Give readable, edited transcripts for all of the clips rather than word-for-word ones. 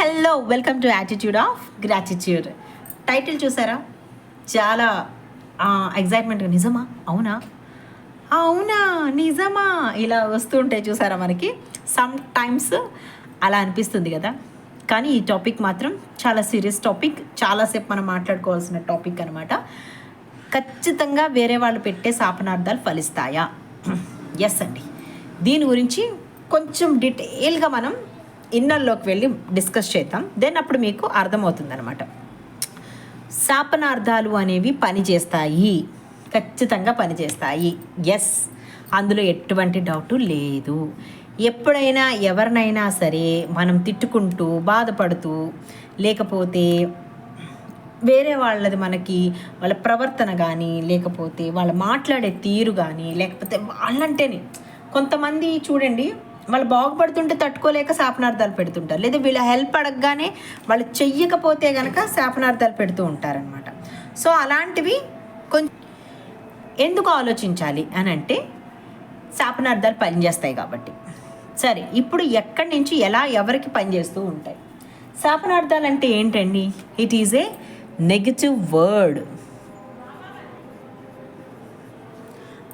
Hello welcome to attitude of gratitude. Title చూసారా? చాలా ఎగ్జైట్మెంట్గా నిజమా అవునా అవునా నిజమా ఇలా వస్తూ ఉంటాయి చూసారా? మనకి సమ్ టైమ్స్ అలా అనిపిస్తుంది కదా. కానీ ఈ టాపిక్ మాత్రం చాలా సీరియస్ టాపిక్, చాలాసేపు మనం మాట్లాడుకోవాల్సిన టాపిక్ అనమాట. ఖచ్చితంగా వేరే వాళ్ళు పెట్టే శాపనార్థాలు ఫలిస్తాయా? ఎస్ అండి. దీని గురించి కొంచెం డీటెయిల్గా మనం ఇన్నర్లోకి వెళ్ళి డిస్కస్ చేద్దాం. దెన్ అప్పుడు మీకు అర్థమవుతుంది అనమాట. శాపనార్థాలు అనేవి పనిచేస్తాయి, ఖచ్చితంగా పనిచేస్తాయి. ఎస్, అందులో ఎటువంటి డౌటు లేదు. ఎప్పుడైనా ఎవరినైనా సరే మనం తిట్టుకుంటూ బాధపడుతూ, లేకపోతే వేరే వాళ్ళది మనకి వాళ్ళ ప్రవర్తన కానీ, లేకపోతే వాళ్ళు మాట్లాడే తీరు కానీ, లేకపోతే వాళ్ళంటేనే కొంతమంది చూడండి, వాళ్ళు బాగుపడుతుంటే తట్టుకోలేక శాపనార్థాలు పెడుతుంటారు. లేదా వీళ్ళ హెల్ప్ అడగగానే వాళ్ళు చెయ్యకపోతే కనుక శాపనార్థాలు పెడుతూ ఉంటారనమాట. సో అలాంటివి కొంచెం ఎందుకు ఆలోచించాలి అని అంటే, శాపనార్థాలు పనిచేస్తాయి కాబట్టి. సరే, ఇప్పుడు ఎక్కడి నుంచి ఎలా ఎవరికి పనిచేస్తూ ఉంటాయి శాపనార్థాలు అంటే ఏంటండి? It is A negative word.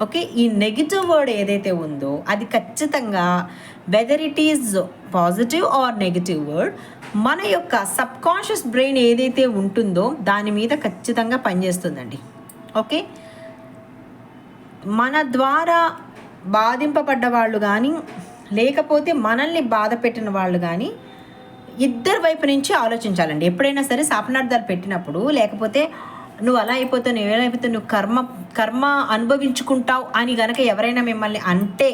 Okay, ఈ నెగిటివ్ వర్డ్ ఏదైతే ఉందో అది ఖచ్చితంగా whether it is positive or negative word, మన యొక్క సబ్కాన్షియస్ బ్రెయిన్ ఏదైతే ఉంటుందో దాని మీద ఖచ్చితంగా పనిచేస్తుందండి. ఓకే, మన ద్వారా బాధింపబడ్డ వాళ్ళు కానీ, లేకపోతే మనల్ని బాధ పెట్టిన వాళ్ళు కానీ, ఇద్దరి వైపు నుంచి ఆలోచించాలండి. ఎప్పుడైనా సరే శాపనార్థాలు పెట్టినప్పుడు, లేకపోతే నువ్వు అలా అయిపోతావు, నువ్వు ఎలా అయిపోతావు, నువ్వు కర్మ అనుభవించుకుంటావు అని గనక ఎవరైనా మిమ్మల్ని అంటే,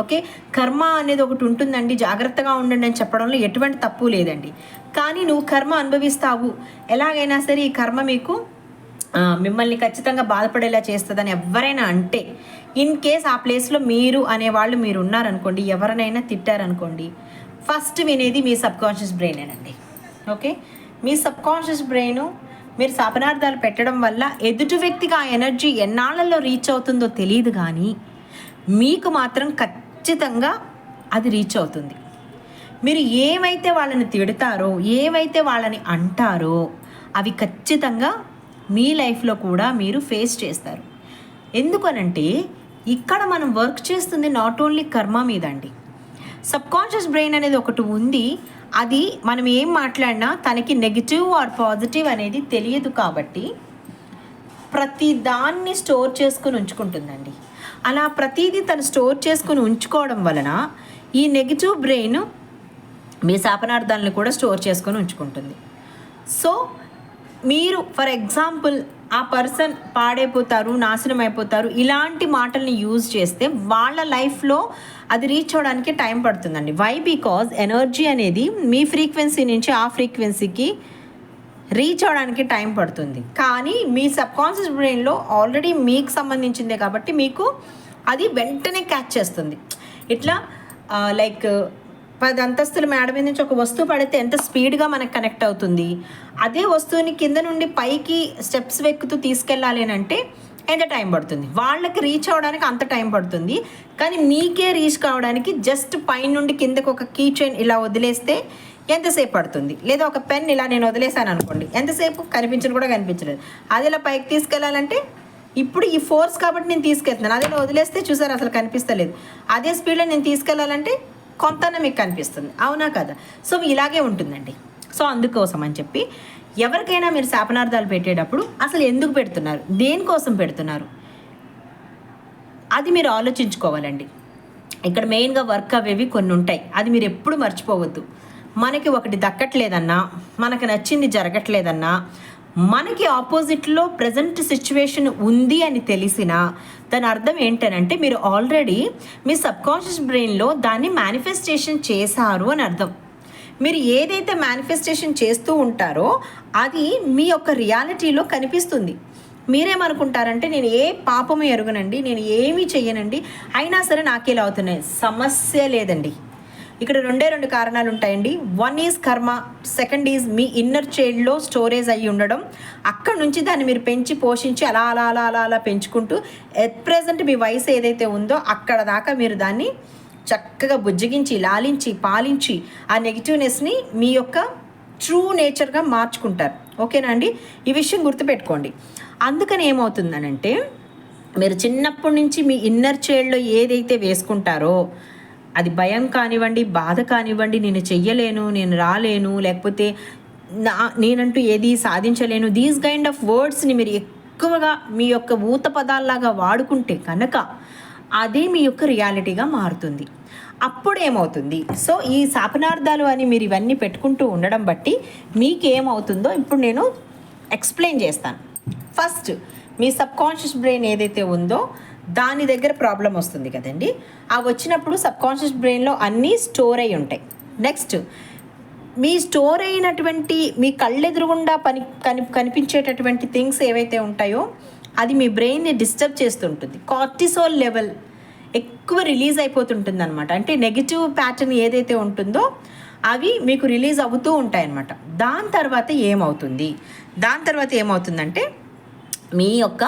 ఓకే, కర్మ అనేది ఒకటి ఉంటుందండి, జాగ్రత్తగా ఉండండి అని చెప్పడంలో ఎటువంటి తప్పు లేదండి. కానీ నువ్వు కర్మ అనుభవిస్తావు, ఎలాగైనా సరే ఈ కర్మ మీకు మిమ్మల్ని ఖచ్చితంగా బాధపడేలా చేస్తుందని ఎవరైనా అంటే, ఇన్ కేస్ ఆ ప్లేస్లో మీరు అనేవాళ్ళు మీరు ఉన్నారనుకోండి, ఎవరినైనా తిట్టారనుకోండి, ఫస్ట్ వినేది మీ సబ్కాన్షియస్ బ్రెయినేనండి. ఓకే, మీ సబ్కాన్షియస్ బ్రెయిన్ మీరు శాపనార్థాలు పెట్టడం వల్ల ఎదుటి వ్యక్తికి ఆ ఎనర్జీ ఎన్నాళ్ళలో రీచ్ అవుతుందో తెలియదు, కానీ మీకు మాత్రం ఖచ్చితంగా అది రీచ్ అవుతుంది. మీరు ఏమైతే వాళ్ళని తిడతారో, ఏమైతే వాళ్ళని అంటారో, అవి ఖచ్చితంగా మీ లైఫ్లో కూడా మీరు ఫేస్ చేస్తారు. ఎందుకనంటే ఇక్కడ మనం వర్క్ చేస్తుంది నాట్ ఓన్లీ కర్మ మీద అండి. సబ్కాన్షియస్ బ్రెయిన్ అనేది ఒకటి ఉంది, అది మనం ఏం మాట్లాడినా తనకి నెగిటివ్ ఆర్ పాజిటివ్ అనేది తెలియదు, కాబట్టి ప్రతి దాన్ని స్టోర్ చేసుకుని ఉంచుకుంటుందండి. అలా ప్రతిదీ తను స్టోర్ చేసుకుని ఉంచుకోవడం వలన ఈ నెగిటివ్ బ్రెయిన్ మీ శాపనార్థాలను కూడా స్టోర్ చేసుకొని ఉంచుకుంటుంది. సో మీరు ఫర్ ఎగ్జాంపుల్ ఆ పర్సన్ పాడైపోతారు, నాశనం అయిపోతారు, ఇలాంటి మాటల్ని యూజ్ చేస్తే వాళ్ళ లైఫ్లో అది రీచ్ అవ్వడానికి టైం పడుతుందండి. వై? బికాజ్ ఎనర్జీ అనేది మీ ఫ్రీక్వెన్సీ నుంచి ఆ ఫ్రీక్వెన్సీకి రీచ్ అవ్వడానికి టైం పడుతుంది. కానీ మీ సబ్కాన్షియస్ బ్రెయిన్లో ఆల్రెడీ మీకు సంబంధించిందే కాబట్టి మీకు అది వెంటనే క్యాచ్ చేస్తుంది. ఇట్లా లైక్ 10 అంతస్తుల మేడ మీద నుంచి ఒక వస్తువు పడితే ఎంత స్పీడ్గా మనకు కనెక్ట్ అవుతుంది, అదే వస్తువుని కింద నుండి పైకి స్టెప్స్ వెక్కుతూ తీసుకెళ్ళాలి అని అంటే ఎంత టైం పడుతుంది? వాళ్ళకి రీచ్ అవ్వడానికి అంత టైం పడుతుంది. కానీ మీకే రీచ్ కావడానికి జస్ట్ పైన నుండి కిందకు ఒక కీ చైన్ ఇలా వదిలేస్తే ఎంతసేపు పడుతుంది? లేదా ఒక పెన్ ఇలా నేను వదిలేసాను అనుకోండి, ఎంతసేపు కనిపించను కూడా కనిపించలేదు. అది ఇలా పైకి తీసుకెళ్ళాలంటే ఇప్పుడు ఈ ఫోర్స్ కాబట్టి నేను తీసుకెళ్తున్నాను, అదే వదిలేస్తే చూసారు అసలు కనిపిస్తలేదు. అదే స్పీడ్లో నేను తీసుకెళ్ళాలంటే కొంతనే మీకు కనిపిస్తుంది, అవునా కదా? సో ఇలాగే ఉంటుందండి. సో అందుకోసం అని చెప్పి ఎవరికైనా మీరు శాపనార్థాలు పెట్టేటప్పుడు అసలు ఎందుకు పెడుతున్నారు, దేనికోసం పెడుతున్నారు, అది మీరు ఆలోచించుకోవాలండి. ఇక్కడ మెయిన్గా వర్క్ అవేవి కొన్ని ఉంటాయి, అది మీరు ఎప్పుడు మర్చిపోవద్దు. మనకి ఒకటి దక్కట్లేదన్నా, మనకు నచ్చింది జరగట్లేదన్నా, మనకి ఆపోజిట్లో ప్రజెంట్ సిచ్యువేషన్ ఉంది అని తెలిసినా దాని అర్థం ఏంటనంటే మీరు ఆల్రెడీ మీ సబ్కాన్షియస్ బ్రెయిన్లో దాన్ని మేనిఫెస్టేషన్ చేశారు అని అర్థం. మీరు ఏదైతే మేనిఫెస్టేషన్ చేస్తూ ఉంటారో అది మీ యొక్క రియాలిటీలో కనిపిస్తుంది. మీరేమనుకుంటారంటే నేను ఏ పాపము ఎరుగనండి, నేను ఏమీ చెయ్యనండి, అయినా సరే నాకు ఇలా అవుతున్నాయి. సమస్య లేదండి. ఇక్కడ 2 కారణాలు ఉంటాయండి. 1 ఈజ్ కర్మ, 2 ఈజ్ మీ ఇన్నర్ చైల్డ్లో స్టోరేజ్ అయ్యి ఉండడం. అక్కడ నుంచి దాన్ని మీరు పెంచి పోషించి అలా అలా అలా అలా అలా పెంచుకుంటూ ఎట్ ప్రెజెంట్ మీ వయసు ఏదైతే ఉందో అక్కడ దాకా మీరు దాన్ని చక్కగా బుజ్జగించి లాలించి పాలించి ఆ నెగిటివ్నెస్ని మీ యొక్క ట్రూ నేచర్గా మార్చుకుంటారు. ఓకేనా అండి, ఈ విషయం గుర్తుపెట్టుకోండి. అందుకని ఏమవుతుందనంటే మీరు చిన్నప్పటి నుంచి మీ ఇన్నర్ చైల్డ్లో ఏదైతే వేసుకుంటారో, అది భయం కానివ్వండి, బాధ కానివ్వండి, నేను చెయ్యలేను, నేను రాలేను, లేకపోతే నేనంటూ ఏది సాధించలేను, దీస్ కైండ్ ఆఫ్ వర్డ్స్ని మీరు ఎక్కువగా మీ యొక్క ఊత పదాల్లాగా వాడుకుంటే కనుక అదే మీ యొక్క రియాలిటీగా మారుతుంది. అప్పుడు ఏమవుతుంది, సో ఈ శాపనార్థాలు అని మీరు ఇవన్నీ పెట్టుకుంటూ ఉండడం బట్టి మీకేమవుతుందో ఇప్పుడు నేను ఎక్స్ప్లెయిన్ చేస్తాను. ఫస్ట్ మీ సబ్కాన్షియస్ బ్రెయిన్ ఏదైతే ఉందో దాని దగ్గర ప్రాబ్లం వస్తుంది కదండి. అవి వచ్చినప్పుడు సబ్కాన్షియస్ బ్రెయిన్లో అన్నీ స్టోర్ అయి ఉంటాయి. నెక్స్ట్ మీ స్టోర్ అయినటువంటి మీ కళ్ళెదురుగుండా కనిపించేటటువంటి థింగ్స్ ఏవైతే ఉంటాయో అది మీ బ్రెయిన్ని డిస్టర్బ్ చేస్తుంటుంది. కార్టిసోల్ లెవెల్ ఎక్కువ రిలీజ్ అయిపోతుంటుంది అనమాట. అంటే నెగిటివ్ ప్యాటర్న్ ఏదైతే ఉంటుందో అవి మీకు రిలీజ్ అవుతూ ఉంటాయన్నమాట. దాని తర్వాత ఏమవుతుందంటే మీ యొక్క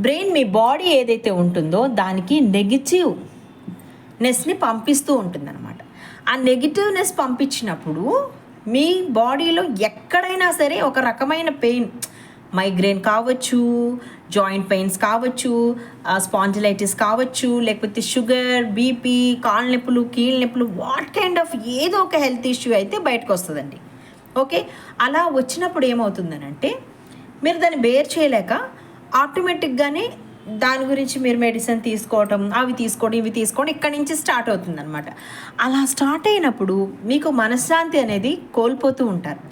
బ్రెయిన్ మీ బాడీ ఏదైతే ఉంటుందో దానికి నెగిటివ్నెస్ని పంపిస్తూ ఉంటుందన్నమాట. ఆ నెగిటివ్నెస్ పంపించినప్పుడు మీ బాడీలో ఎక్కడైనా సరే ఒక రకమైన పెయిన్, మైగ్రేన్ కావచ్చు, జాయింట్ పెయిన్స్ కావచ్చు, స్పాండిలైటిస్ కావచ్చు, లేకపోతే షుగర్, బీపీ, కాళ్ళ నొప్పులు, కీళ్ళ నొప్పులు, వాట్ కైండ్ ఆఫ్ ఏదో ఒక హెల్త్ ఇష్యూ అయితే బయటకు వస్తుందండి. ఓకే, అలా వచ్చినప్పుడు ఏమవుతుందనంటే మీరు దాన్ని బేర్ చేయలేక ఆటోమేటిక్గానే దాని గురించి మీరు మెడిసిన్ తీసుకోవడం, ఇవి తీసుకోవడం ఇక్కడి నుంచి స్టార్ట్ అవుతుంది అనమాట. అలా స్టార్ట్ అయినప్పుడు మీకు మనశ్శాంతి అనేది కోల్పోతూ ఉంటారు.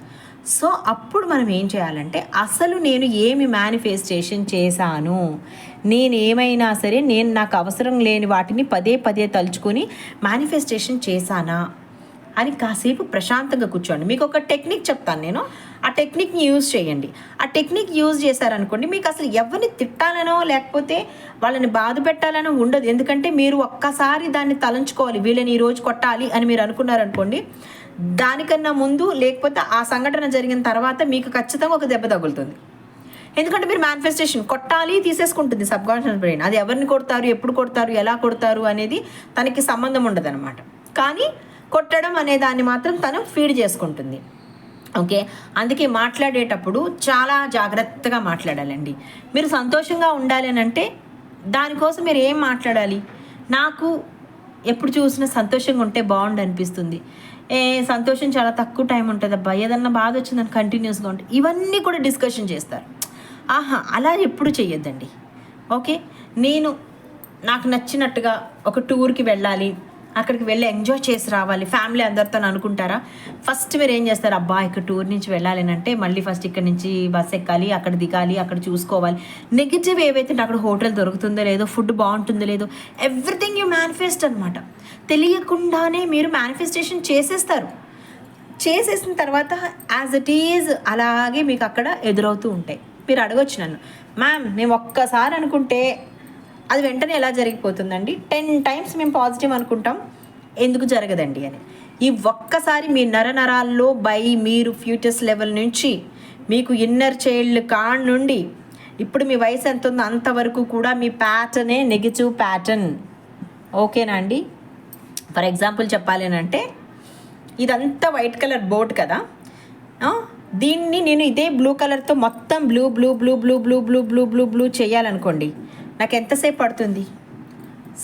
సో అప్పుడు మనం ఏం చేయాలంటే అసలు నేను ఏమి మేనిఫెస్టేషన్ చేశాను, నేనేమైనా సరే నాకు అవసరం లేని వాటిని పదే పదే తలుచుకొని మేనిఫెస్టేషన్ చేశానా అని కాసేపు ప్రశాంతంగా కూర్చోండి. మీకు ఒక టెక్నిక్ చెప్తాను నేను, ఆ టెక్నిక్ని యూజ్ చేయండి. ఆ టెక్నిక్ యూజ్ చేశారనుకోండి మీకు అసలు ఎవరిని తిట్టాలనో లేకపోతే వాళ్ళని బాధ పెట్టాలనో ఉండదు. ఎందుకంటే మీరు ఒక్కసారి దాన్ని తలంచుకోవాలి, వీళ్ళని ఈరోజు కొట్టాలి అని మీరు అనుకున్నారనుకోండి, దానికన్నా ముందు లేకపోతే ఆ సంఘటన జరిగిన తర్వాత మీకు ఖచ్చితంగా ఒక దెబ్బ తగులుతుంది. ఎందుకంటే మీరు మేనిఫెస్టేషన్ కొట్టాలి తీసేసుకుంటుంది సబ్కాన్షియస్ బ్రెయిన్. అది ఎవరిని కొడతారు, ఎప్పుడు కొడతారు, ఎలా కొడతారు అనేది తనకి సంబంధం ఉండదు అనమాట. కానీ కొట్టడం అనే దాన్ని మాత్రం తను ఫీడ్ చేసుకుంటుంది. ఓకే, అందుకే మాట్లాడేటప్పుడు చాలా జాగ్రత్తగా మాట్లాడాలండి. మీరు సంతోషంగా ఉండాలి అని అంటే దానికోసం మీరు ఏం మాట్లాడాలి, నాకు ఎప్పుడు చూసినా సంతోషంగా ఉంటే బాగుండు అనిపిస్తుంది, సంతోషం చాలా తక్కువ టైం ఉంటుంది, అబ్బా ఏదన్నా బాధ వచ్చిందని కంటిన్యూస్గా ఉంటుంది, ఇవన్నీ కూడా డిస్కషన్ చేస్తారు. అలా ఎప్పుడు చెయ్యొద్దండి. ఓకే, నాకు నచ్చినట్టుగా ఒక టూర్కి వెళ్ళాలి, అక్కడికి వెళ్ళి ఎంజాయ్ చేసి రావాలి ఫ్యామిలీ అందరితో అనుకుంటారా? ఫస్ట్ మీరు ఏం చేస్తారు, అబ్బా ఇక్కడ టూర్ నుంచి వెళ్ళాలి అంటే మళ్ళీ ఫస్ట్ ఇక్కడ నుంచి బస్ ఎక్కాలి, అక్కడ దిగాలి, అక్కడ చూసుకోవాలి. నెగిటివ్ ఏవైతే అక్కడ హోటల్ దొరుకుతుందో లేదో, ఫుడ్ బాగుంటుందో లేదో, ఎవ్రీథింగ్ యూ మేనిఫెస్ట్ అనమాట. తెలియకుండానే మీరు మేనిఫెస్టేషన్ చేసేసిన తర్వాత యాజ్ ఇట్ ఈజ్ అలాగే మీకు అక్కడ ఎదురవుతూ ఉంటాయి. మీరు అడగొచ్చు నన్ను, మ్యామ్ మేము ఒక్కసారి అనుకుంటే అది వెంటనే ఎలా జరిగిపోతుందండి, 10 times మేము పాజిటివ్ అనుకుంటాం, ఎందుకు జరగదండి అని. ఈ ఒక్కసారి మీ నరనరాల్లో మీరు ఫ్యూచర్స్ లెవెల్ నుంచి మీకు ఇన్నర్ చైల్డ్ కాడ్ నుండి ఇప్పుడు మీ వయసు ఎంత ఉందో అంతవరకు కూడా మీ ప్యాటర్నే నెగిటివ్ ప్యాటర్న్. ఓకేనా అండి? ఫర్ ఎగ్జాంపుల్ చెప్పాలి అంటే ఇదంతా వైట్ కలర్ బోర్డ్ కదా, దీన్ని నేను ఇదే బ్లూ కలర్తో మొత్తం blue blue blue blue blue blue blue blue blue చేయాలనుకోండి, నాకు ఎంతసేపు పడుతుంది?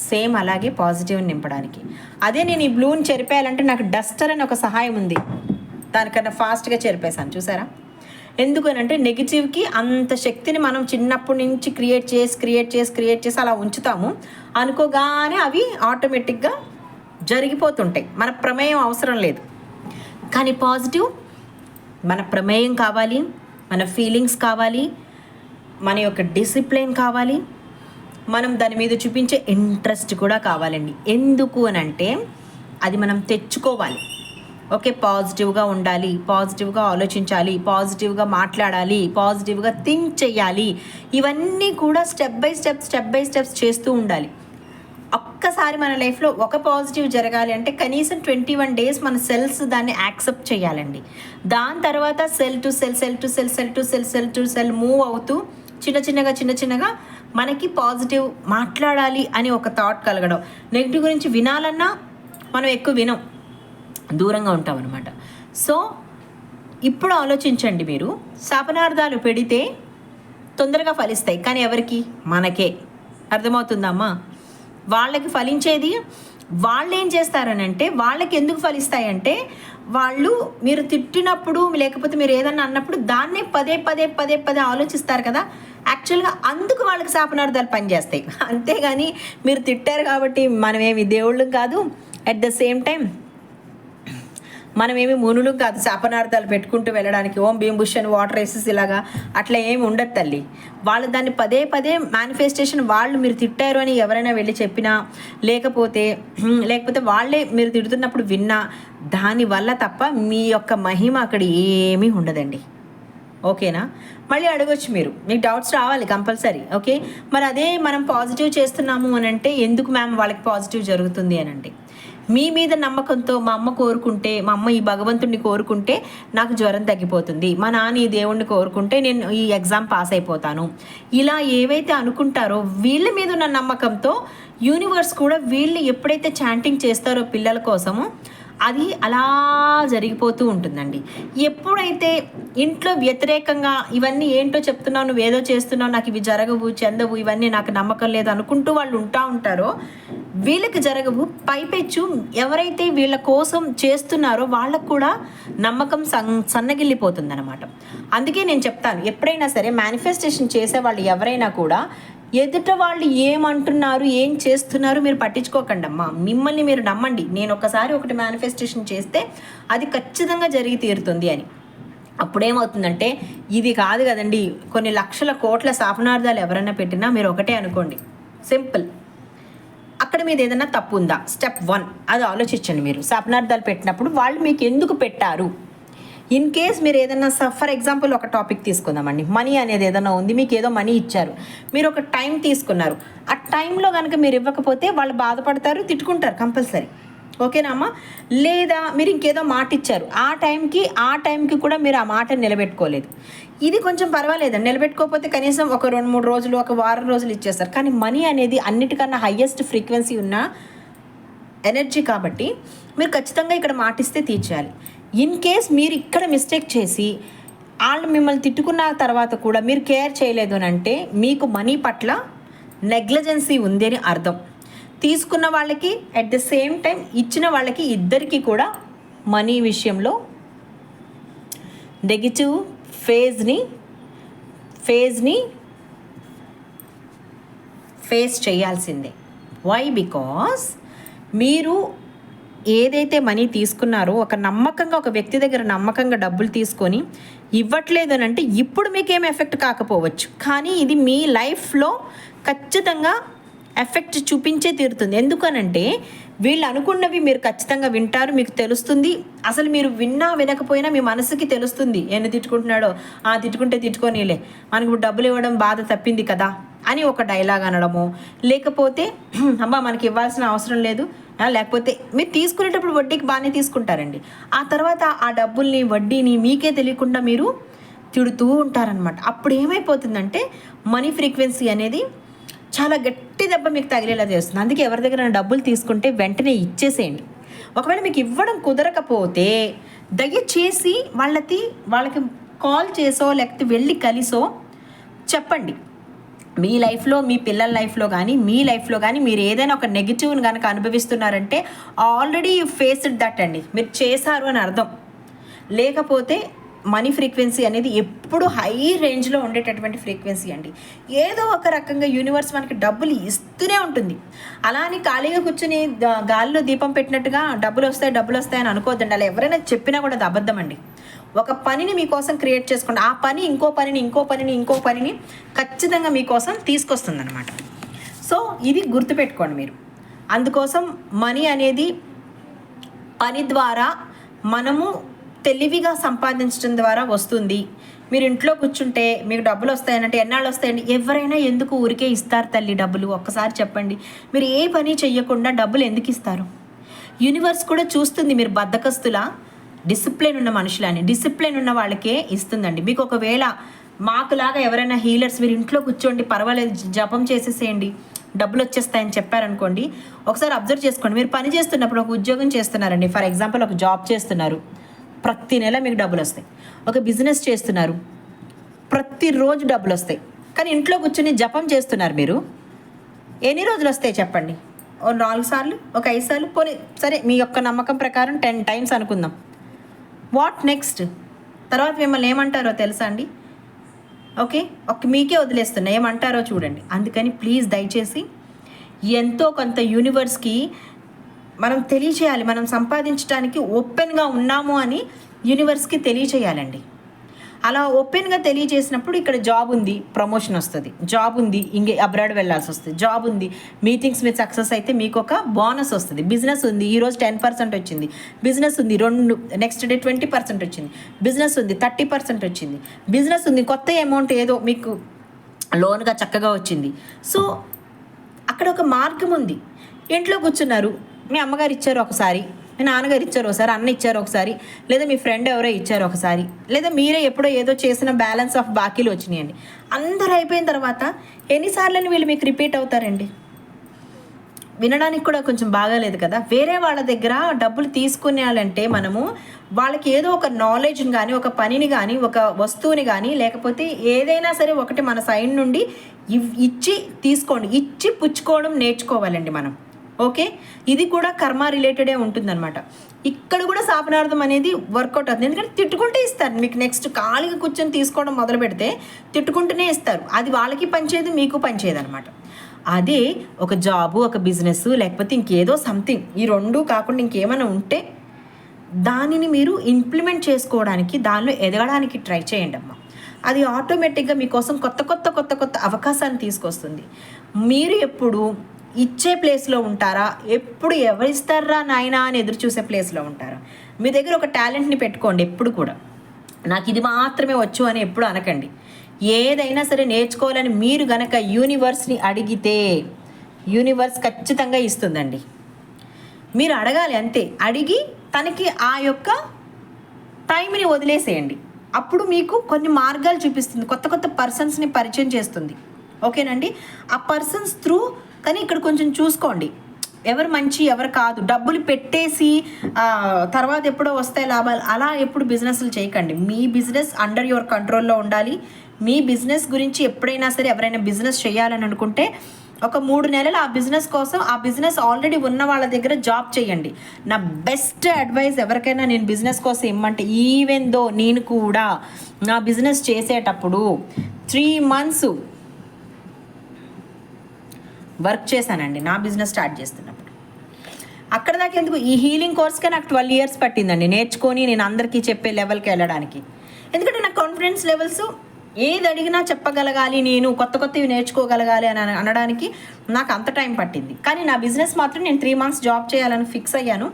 సేమ్ అలాగే పాజిటివ్ నింపడానికి. అదే నేను ఈ బ్లూని చెరిపేయాలంటే నాకు డస్టర్ అని ఒక సహాయం ఉంది, దానికన్నా ఫాస్ట్గా చెరిపేశాను. చూసారా? ఎందుకనంటే నెగిటివ్కి అంత శక్తిని మనం చిన్నప్పటి నుంచి క్రియేట్ చేసి అలా ఉంచుతాము. అనుకోగానే అవి ఆటోమేటిక్గా జరిగిపోతుంటాయి, మన ప్రమేయం అవసరం లేదు. కానీ పాజిటివ్ మన ప్రమేయం కావాలి, మన ఫీలింగ్స్ కావాలి, మన యొక్క డిసిప్లిన్ కావాలి, మనం దాని మీద చూపించే ఇంట్రెస్ట్ కూడా కావాలండి. ఎందుకు అని అంటే అది మనం తెచ్చుకోవాలి. ఓకే, పాజిటివ్గా ఉండాలి, పాజిటివ్గా ఆలోచించాలి, పాజిటివ్గా మాట్లాడాలి, పాజిటివ్గా థింక్ చేయాలి. ఇవన్నీ కూడా స్టెప్ బై స్టెప్స్ చేస్తూ ఉండాలి. ఒక్కసారి మన లైఫ్లో ఒక పాజిటివ్ జరగాలి అంటే కనీసం 21 days మన సెల్స్ దాన్ని యాక్సెప్ట్ చేయాలండి. దాని తర్వాత సెల్ టు సెల్ మూవ్ అవుతూ చిన్నగా మనకి పాజిటివ్ మాట్లాడాలి అని ఒక థాట్ కలగడం. నెగిటివ్ గురించి వినాలన్నా మనం ఎక్కువ వినం, దూరంగా ఉంటాం అనమాట. సో ఇప్పుడు ఆలోచించండి, మీరు శాపనార్థాలు పెడితే తొందరగా ఫలిస్తాయి, కానీ ఎవరికి? మనకే. అర్థమవుతుందమ్మా? వాళ్ళకి ఫలించేది. వాళ్ళు ఏం చేస్తారనంటే, వాళ్ళకి ఎందుకు ఫలిస్తాయంటే, వాళ్ళు మీరు తిట్టినప్పుడు లేకపోతే మీరు ఏదన్నా అన్నప్పుడు దాన్నే పదే పదే పదే పదే ఆలోచిస్తారు కదా, యాక్చువల్గా అందుకు వాళ్ళకి శాపనార్థాలు పనిచేస్తాయి. అంతేగాని మీరు తిట్టారు కాబట్టి మనమేమి దేవుళ్ళం కాదు, అట్ ద సేమ్ టైం మనమేమి మునులు కాదు శాపనార్థాలు పెట్టుకుంటూ వెళ్ళడానికి ఓం భీంభూషణ్ వాటర్ వేసేసి ఇలాగా అట్లా ఏమి ఉండదు తల్లి. వాళ్ళు దాన్ని పదే పదే మేనిఫెస్టేషన్, వాళ్ళు మీరు తిట్టారు అని ఎవరైనా వెళ్ళి చెప్పినా లేకపోతే వాళ్ళే మీరు తిడుతున్నప్పుడు విన్నా దానివల్ల తప్ప మీ యొక్క మహిమ అక్కడ ఏమీ ఉండదండి. ఓకేనా? మళ్ళీ అడగొచ్చు, మీకు డౌట్స్ రావాలి కంపల్సరీ. ఓకే, మరి అదే మనం పాజిటివ్ చేస్తున్నాము అని అంటే ఎందుకు మ్యామ్ వాళ్ళకి పాజిటివ్ జరుగుతుంది అని అంటే, మీ మీద నమ్మకంతో మా అమ్మ ఈ భగవంతుడిని కోరుకుంటే నాకు జ్వరం తగ్గిపోతుంది, మా నాన్న ఈ దేవుణ్ణి కోరుకుంటే నేను ఈ ఎగ్జామ్ పాస్ అయిపోతాను, ఇలా ఏవైతే అనుకుంటారో వీళ్ళ మీద ఉన్న నమ్మకంతో యూనివర్స్ కూడా వీళ్ళు ఎప్పుడైతే చాంటింగ్ చేస్తారో పిల్లల కోసము అది అలా జరిగిపోతూ ఉంటుందండి. ఎప్పుడైతే ఇంట్లో వ్యతిరేకంగా ఇవన్నీ ఏంటో చెప్తున్నావు, నువ్వు ఏదో చేస్తున్నావు, నాకు ఇవి జరగవు చెందవు, ఇవన్నీ నాకు నమ్మకం లేదు అనుకుంటూ వాళ్ళు ఉంటారో వీళ్ళకి జరగవు. పైపెచ్చు ఎవరైతే వీళ్ళ కోసం చేస్తున్నారో వాళ్ళకు కూడా నమ్మకం సన్నగిల్లిపోతుంది అనమాట. అందుకే నేను చెప్తాను, ఎప్పుడైనా సరే మేనిఫెస్టేషన్ చేసే వాళ్ళు ఎవరైనా కూడా ఎదుట వాళ్ళు ఏమంటున్నారు ఏం చేస్తున్నారు మీరు పట్టించుకోకండి అమ్మా, మిమ్మల్ని మీరు నమ్మండి. నేను ఒకసారి ఒకటి మేనిఫెస్టేషన్ చేస్తే అది ఖచ్చితంగా జరిగి తీరుతుంది అని. అప్పుడేమవుతుందంటే ఇది కాదు కదండి, కొన్ని లక్షల కోట్ల శాపనార్థాలు ఎవరైనా పెట్టినా మీరు ఒకటే అనుకోండి, సింపుల్. అక్కడ మీద ఏదైనా తప్పు ఉందా? స్టెప్ 1 అది ఆలోచించండి. మీరు శాపనార్థాలు పెట్టినప్పుడు వాళ్ళు మీకు ఎందుకు పెట్టారు? ఇన్ కేస్ మీరు ఏదైనా ఫర్ ఎగ్జాంపుల్ ఒక టాపిక్ తీసుకుందామండి, మనీ అనేది ఏదైనా ఉంది, మీకు ఏదో మనీ ఇచ్చారు, మీరు ఒక టైం తీసుకున్నారు, ఆ టైంలో కనుక మీరు ఇవ్వకపోతే వాళ్ళు బాధపడతారు, తిట్టుకుంటారు కంపల్సరీ. ఓకేనా అమ్మా? లేదా మీరు ఇంకేదో మాట ఇచ్చారు, ఆ టైంకి కూడా మీరు ఆ మాట నిలబెట్టుకోలేదు, ఇది కొంచెం పర్వాలేదండి. నిలబెట్టుకోకపోతే కనీసం ఒక 2-3 రోజులు, ఒక వారం రోజులు ఇచ్చేస్తారు. కానీ మనీ అనేది అన్నిటికన్నా హయ్యెస్ట్ ఫ్రీక్వెన్సీ ఉన్న ఎనర్జీ కాబట్టి మీరు ఖచ్చితంగా ఇక్కడ మాటిస్తే తీర్చేయాలి. ఇన్ కేస్ మీరు ఇక్కడ మిస్టేక్ చేసి వాళ్ళు మిమ్మల్ని తిట్టుకున్న తర్వాత కూడా మీరు కేర్ చేయలేదు అని అంటే మీకు మనీ పట్ల నెగ్లిజెన్సీ ఉంది అని అర్థం. తీసుకున్న వాళ్ళకి అట్ ద సేమ్ టైం ఇచ్చిన వాళ్ళకి ఇద్దరికి కూడా మనీ విషయంలో నెగిటివ్ ఫేజ్ని ఫేస్ చేయాల్సిందే. వై? బికాస్ మీరు ఏదైతే మనీ తీసుకున్నారో ఒక నమ్మకంగా ఒక వ్యక్తి దగ్గర నమ్మకంగా డబ్బులు తీసుకొని ఇవ్వట్లేదు అని అంటే ఇప్పుడు మీకేం ఎఫెక్ట్ కాకపోవచ్చు, కానీ ఇది మీ లైఫ్లో ఖచ్చితంగా ఎఫెక్ట్ చూపించే తీరుతుంది. ఎందుకనంటే వీళ్ళు అనుకున్నవి మీరు ఖచ్చితంగా వింటారు, మీకు తెలుస్తుంది. అసలు మీరు విన్నా వినకపోయినా మీ మనసుకి తెలుస్తుంది ఎన్ని తిట్టుకుంటున్నాడో. తిట్టుకుంటే తిట్టుకోనీలే, మనకు ఇప్పుడు డబ్బులు ఇవ్వడం బాధ తప్పింది కదా అని ఒక డైలాగ్ అనడము, లేకపోతే అమ్మా మనకి ఇవ్వాల్సిన అవసరం లేదు, లేకపోతే మీరు తీసుకునేటప్పుడు వడ్డీకి బాగానే తీసుకుంటారండి, ఆ తర్వాత ఆ డబ్బుల్ని వడ్డీని మీకే తెలియకుండా మీరు తిడుతూ ఉంటారనమాట. అప్పుడు ఏమైపోతుందంటే మనీ ఫ్రీక్వెన్సీ అనేది చాలా గట్టి దెబ్బ మీకు తగిలేలా చేస్తుంది. అందుకే ఎవరి దగ్గర డబ్బులు తీసుకుంటే వెంటనే ఇచ్చేసేయండి. ఒకవేళ మీకు ఇవ్వడం కుదరకపోతే దయచేసి వాళ్ళకి కాల్ చేసో లేకపోతే వెళ్ళి కలిసో చెప్పండి. మీ లైఫ్లో, మీ పిల్లల లైఫ్లో కానీ మీ లైఫ్లో కానీ మీరు ఏదైనా ఒక నెగిటివ్ని కనుక అనుభవిస్తున్నారంటే ఆల్రెడీ యూ ఫేస్డ్ దట్ అండి, మీరు చేశారు అని అర్థం. లేకపోతే మనీ ఫ్రీక్వెన్సీ అనేది ఎప్పుడు హై రేంజ్లో ఉండేటటువంటి ఫ్రీక్వెన్సీ అండి. ఏదో ఒక రకంగా యూనివర్స్ మనకి డబ్బులు ఇస్తూనే ఉంటుంది. అలా అని ఖాళీగా కూర్చుని గాలిలో దీపం పెట్టినట్టుగా డబ్బులు వస్తాయని అనుకోవద్దండి. అలా ఎవరైనా చెప్పినా కూడా అది అబద్ధం అండి. ఒక పనిని మీకోసం క్రియేట్ చేసుకోండి, ఆ పని ఇంకో పనిని ఖచ్చితంగా మీకోసం తీసుకొస్తుంది అనమాట. సో ఇది గుర్తుపెట్టుకోండి మీరు. అందుకోసం మనీ అనేది పని ద్వారా మనము తెలివిగా సంపాదించడం ద్వారా వస్తుంది. మీరు ఇంట్లో కూర్చుంటే మీకు డబ్బులు వస్తాయనంటే ఎన్నాళ్ళు వస్తాయండి? ఎవరైనా ఎందుకు ఊరికే ఇస్తారు తల్లి డబ్బులు? ఒక్కసారి చెప్పండి, మీరు ఏ పని చెయ్యకుండా డబ్బులు ఎందుకు ఇస్తారు? యూనివర్స్ కూడా చూస్తుంది మీరు బద్ధకస్తులా డిసిప్లిన్ ఉన్న మనుషులని. డిసిప్లిన్ ఉన్న వాళ్ళకే ఇస్తుందండి. మీకు ఒకవేళ మాకులాగా ఎవరైనా హీలర్స్ మీరు ఇంట్లో కూర్చోండి పర్వాలేదు జపం చేసేసేయండి డబ్బులు వచ్చేస్తాయని చెప్పారనుకోండి, ఒకసారి అబ్జర్వ్ చేసుకోండి. మీరు పని చేస్తున్నప్పుడు ఒక ఉద్యోగం చేస్తున్నారండి, ఫర్ ఎగ్జాంపుల్ ఒక జాబ్ చేస్తున్నారు, ప్రతి నెల మీకు డబ్బులు వస్తాయి. ఒక బిజినెస్ చేస్తున్నారు, ప్రతిరోజు డబ్బులు వస్తాయి. కానీ ఇంట్లో కూర్చుని జపం చేస్తున్నారు మీరు, ఎన్ని రోజులు వస్తాయి చెప్పండి? ఓ 4 సార్లు, ఒక 5 సార్లు, పోనీ సరే మీ యొక్క నమ్మకం ప్రకారం 10 టైమ్స్ అనుకుందాం. What next? తర్వాత మిమ్మల్ని ఏమంటారో తెలుసా అండి? ఓకే, మీకే వదిలేస్తున్నా, ఏమంటారో చూడండి. అందుకని ప్లీజ్ దయచేసి ఎంతో కొంత యూనివర్స్కి మనం తెలియచేయాలి. మనం సంపాదించడానికి ఓపెన్గా ఉన్నాము అని యూనివర్స్కి తెలియచేయాలండి. అలా ఓపెన్గా తెలియజేసినప్పుడు ఇక్కడ జాబ్ ఉంది, ప్రమోషన్ వస్తుంది, జాబ్ ఉంది, ఇంకే అబ్రాడ్ వెళ్ళాల్సి వస్తుంది, జాబ్ ఉంది, మీటింగ్స్ మీద సక్సెస్ అయితే మీకు ఒక బోనస్ వస్తుంది, బిజినెస్ ఉంది, ఈరోజు 10% వచ్చింది, బిజినెస్ ఉంది, నెక్స్ట్ డే 20% వచ్చింది, బిజినెస్ ఉంది, 30% వచ్చింది, బిజినెస్ ఉంది, కొత్త అమౌంట్ ఏదో మీకు లోన్గా చక్కగా వచ్చింది. సో అక్కడ ఒక మార్గం ఉంది. ఇంట్లో కూర్చున్నారు, మీ అమ్మగారు ఇచ్చారు ఒకసారి, మీ నాన్నగారు ఇచ్చారు ఒకసారి, అన్న ఇచ్చారు ఒకసారి, లేదా మీ ఫ్రెండ్ ఎవరో ఇచ్చారు ఒకసారి, లేదా మీరే ఎప్పుడో ఏదో చేసిన బ్యాలెన్స్ ఆఫ్ బాకీలు వచ్చినాయండి. అందరూ అయిపోయిన తర్వాత ఎన్నిసార్లని వీళ్ళు మీకు రిపీట్ అవుతారండి? వినడానికి కూడా కొంచెం బాగాలేదు కదా. వేరే వాళ్ళ దగ్గర డబ్బులు తీసుకునేయాలంటే మనము వాళ్ళకి ఏదో ఒక నాలెడ్జ్ని కానీ, ఒక పనిని కానీ, ఒక వస్తువుని కానీ, లేకపోతే ఏదైనా సరే ఒకటి మన సైడ్ నుండి ఇచ్చి తీసుకోండి, ఇచ్చి పుచ్చుకోవడం నేర్చుకోవాలండి మనం. ఓకే, ఇది కూడా కర్మ రిలేటెడే ఉంటుందన్నమాట. ఇక్కడ కూడా శాపనార్థం అనేది వర్కౌట్ అవుతుంది. ఎందుకంటే తిట్టుకుంటే ఇస్తారు మీకు. నెక్స్ట్ ఖాళీగా కూర్చొని తీసుకోవడం మొదలు పెడితే తిట్టుకుంటూనే ఇస్తారు. అది వాళ్ళకి పనిచేయదు, మీకు పనిచేయదు అనమాట. అదే ఒక జాబు, ఒక బిజినెస్, లేకపోతే ఇంకేదో సంథింగ్, ఈ రెండు కాకుండా ఇంకేమైనా ఉంటే దానిని మీరు ఇంప్లిమెంట్ చేసుకోవడానికి, దానిలో ఎదగడానికి ట్రై చేయండి అమ్మా. అది ఆటోమేటిక్గా మీకోసం కొత్త కొత్త కొత్త కొత్త అవకాశాన్ని తీసుకొస్తుంది. మీరు ఎప్పుడు ఇచ్చే ప్లేస్లో ఉంటారా, ఎప్పుడు ఎవరిస్తారా నాయనా అని ఎదురు చూసే ప్లేస్లో ఉంటారా? మీ దగ్గర ఒక టాలెంట్ని పెట్టుకోండి. ఎప్పుడు కూడా నాకు ఇది మాత్రమే వచ్చు అని ఎప్పుడు అనకండి. ఏదైనా సరే నేర్చుకోవాలని మీరు గనక యూనివర్స్ని అడిగితే యూనివర్స్ ఖచ్చితంగా ఇస్తుందండి. మీరు అడగాలి అంతే. అడిగి తనకి ఆ యొక్క టైంని వదిలేసేయండి. అప్పుడు మీకు కొన్ని మార్గాలు చూపిస్తుంది, కొత్త కొత్త పర్సన్స్ని పరిచయం చేస్తుంది. ఓకేనండి, ఆ పర్సన్స్ త్రూ. కానీ ఇక్కడ కొంచెం చూసుకోండి, ఎవరు మంచి ఎవరు కాదు. డబ్బులు పెట్టేసి తర్వాత ఎప్పుడో వస్తాయి లాభాలు, అలా ఎప్పుడు బిజినెస్లు చేయకండి. మీ బిజినెస్ అండర్ యువర్ కంట్రోల్లో ఉండాలి. మీ బిజినెస్ గురించి ఎప్పుడైనా సరే ఎవరైనా బిజినెస్ చేయాలని అనుకుంటే ఒక 3 నెలలు ఆ బిజినెస్ కోసం, ఆ బిజినెస్ ఆల్రెడీ ఉన్న వాళ్ళ దగ్గర జాబ్ చేయండి. నా బెస్ట్ అడ్వైస్ ఎవరికైనా నేను బిజినెస్ కోసం ఇమ్మంటే, ఈవెన్ దో నేను కూడా నా బిజినెస్ చేసేటప్పుడు 3 months వర్క్ చేశానండి. నా బిజినెస్ స్టార్ట్ చేస్తున్నప్పుడు అక్కడ దాకా ఎందుకు, ఈ హీలింగ్ కోర్స్కే నాకు 12 years పట్టిందండి నేర్చుకొని నేను అందరికీ చెప్పే లెవెల్కి వెళ్ళడానికి. ఎందుకంటే నాకు కాన్ఫిడెన్స్ లెవెల్స్, ఏది అడిగినా చెప్పగలగాలి, నేను కొత్త కొత్తవి నేర్చుకోగలగాలి అని అనడానికి నాకు అంత టైం పట్టింది. కానీ నా బిజినెస్ మాత్రం నేను 3 months జాబ్ చేయాలని ఫిక్స్ అయ్యాను.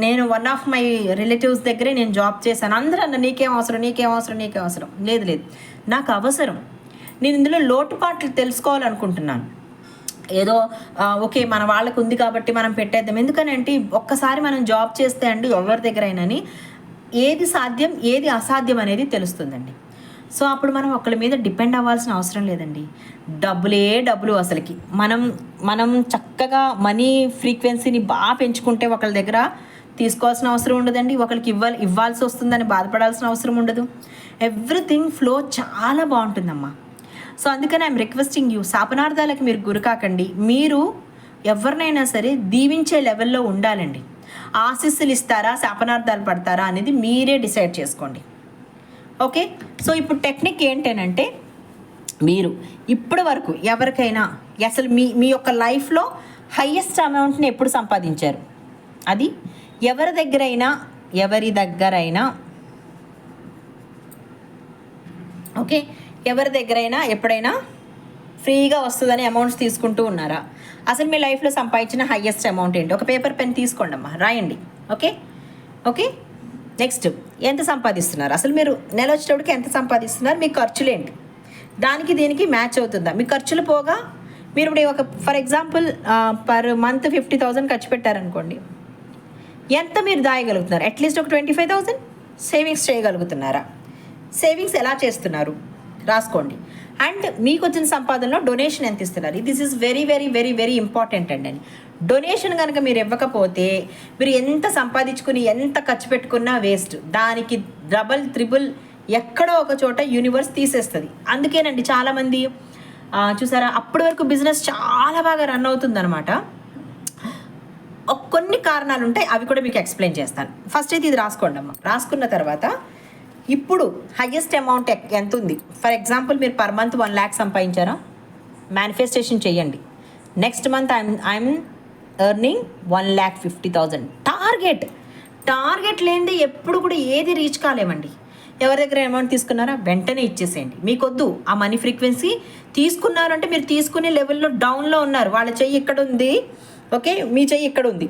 నేను వన్ ఆఫ్ మై రిలేటివ్స్ దగ్గరే నేను జాబ్ చేశాను. అందరూ అన్న నీకేం అవసరం, నీకేం అవసరం, నీకేం అవసరం. లేదు నాకు అవసరం. నేను ఇందులో లోటుపాట్లు తెలుసుకోవాలనుకుంటున్నాను. ఏదో ఓకే మన వాళ్ళకు ఉంది కాబట్టి మనం పెట్టేద్దాం. ఎందుకనంటే ఒక్కసారి మనం జాబ్ చేస్తే అండి ఎవరి దగ్గరైనాని ఏది సాధ్యం ఏది అసాధ్యం అనేది తెలుస్తుందండి. సో అప్పుడు మనం ఒకళ్ళ మీద డిపెండ్ అవ్వాల్సిన అవసరం లేదండి. డబ్బులు అసలుకి మనం చక్కగా మనీ ఫ్రీక్వెన్సీని బాగా పెంచుకుంటే ఒకళ్ళ దగ్గర తీసుకోవాల్సిన అవసరం ఉండదండి. ఒకరికి ఇవ్వాల్సి వస్తుందని బాధపడాల్సిన అవసరం ఉండదు. ఎవ్రీథింగ్ ఫ్లో చాలా బాగుంటుందమ్మా. సో అందుకని ఐఎమ్ రిక్వెస్టింగ్ యూ, శాపనార్థాలకు మీరు గురి కాకండి. మీరు ఎవరినైనా సరే దీవించే లెవెల్లో ఉండాలండి. ఆశీస్సులు ఇస్తారా, శాపనార్థాలు పడతారా అనేది మీరే డిసైడ్ చేసుకోండి. ఓకే, సో ఇప్పుడు టెక్నిక్ ఏంటంటే, మీరు ఇప్పటి వరకు ఎవరికైనా అసలు మీ యొక్క లైఫ్లో హయ్యెస్ట్ అమౌంట్ని ఎప్పుడు సంపాదించారు? అది ఎవరి దగ్గరైనా ఓకే, ఎవరి దగ్గరైనా ఎప్పుడైనా ఫ్రీగా వస్తుందని అమౌంట్స్ తీసుకుంటూ ఉన్నారా? అసలు మీ లైఫ్లో సంపాదించిన హయ్యెస్ట్ అమౌంట్ ఏంటి? ఒక పేపర్ పెన్ తీసుకోండి అమ్మా, రాయండి. ఓకే నెక్స్ట్, ఎంత సంపాదిస్తున్నారు? అసలు మీరు నెల వచ్చేటప్పటికి ఎంత సంపాదిస్తున్నారు? మీ ఖర్చులు ఏంటి? దానికి దీనికి మ్యాచ్ అవుతుందా? మీ ఖర్చులు పోగా మీరు ఇప్పుడు ఒక ఫర్ ఎగ్జాంపుల్ పర్ మంత్ 50,000 ఖర్చు పెట్టారనుకోండి, ఎంత మీరు దాయగలుగుతున్నారు? అట్లీస్ట్ ఒక 25,000 సేవింగ్స్ చేయగలుగుతున్నారా? సేవింగ్స్ ఎలా చేస్తున్నారు రాసుకోండి. అండ్ మీకు వచ్చిన సంపాదనలో డొనేషన్ ఎంత ఇస్తున్నారు? This is very very very very important అండి. డొనేషన్ కనుక మీరు ఇవ్వకపోతే మీరు ఎంత సంపాదించుకుని ఎంత ఖర్చు పెట్టుకున్నా వేస్ట్. దానికి డబల్ త్రిబుల్ ఎక్కడో ఒక చోట యూనివర్స్ తీసేస్తుంది. అందుకేనండి చాలామంది చూసారా అప్పటి వరకు బిజినెస్ చాలా బాగా రన్ అవుతుందన్నమాట. కొన్ని కారణాలు ఉంటాయి, అవి కూడా మీకు ఎక్స్ప్లెయిన్ చేస్తాను. ఫస్ట్ అయితే ఇది రాసుకోండి అమ్మ. రాసుకున్న తర్వాత ఇప్పుడు హయ్యెస్ట్ అమౌంట్ ఎంత ఉంది? ఫర్ ఎగ్జాంపుల్ మీరు పర్ మంత్ 1 lakh సంపాదించారా? మేనిఫెస్టేషన్ చేయండి. Next month I'm earning 1,50,000. Target లేనిదే ఎప్పుడు కూడా ఏది రీచ్ కాలేమండి. ఎవరి దగ్గర అమౌంట్ తీసుకున్నారా వెంటనే ఇచ్చేసేయండి. మీకొద్దు ఆ మనీ ఫ్రీక్వెన్సీ. తీసుకున్నారు అంటే మీరు తీసుకునే లెవెల్లో డౌన్లో ఉన్నారు. వాళ్ళ చెయ్యి ఇక్కడ ఉంది, ఓకే, మీ చెయ్యి ఇక్కడ ఉంది.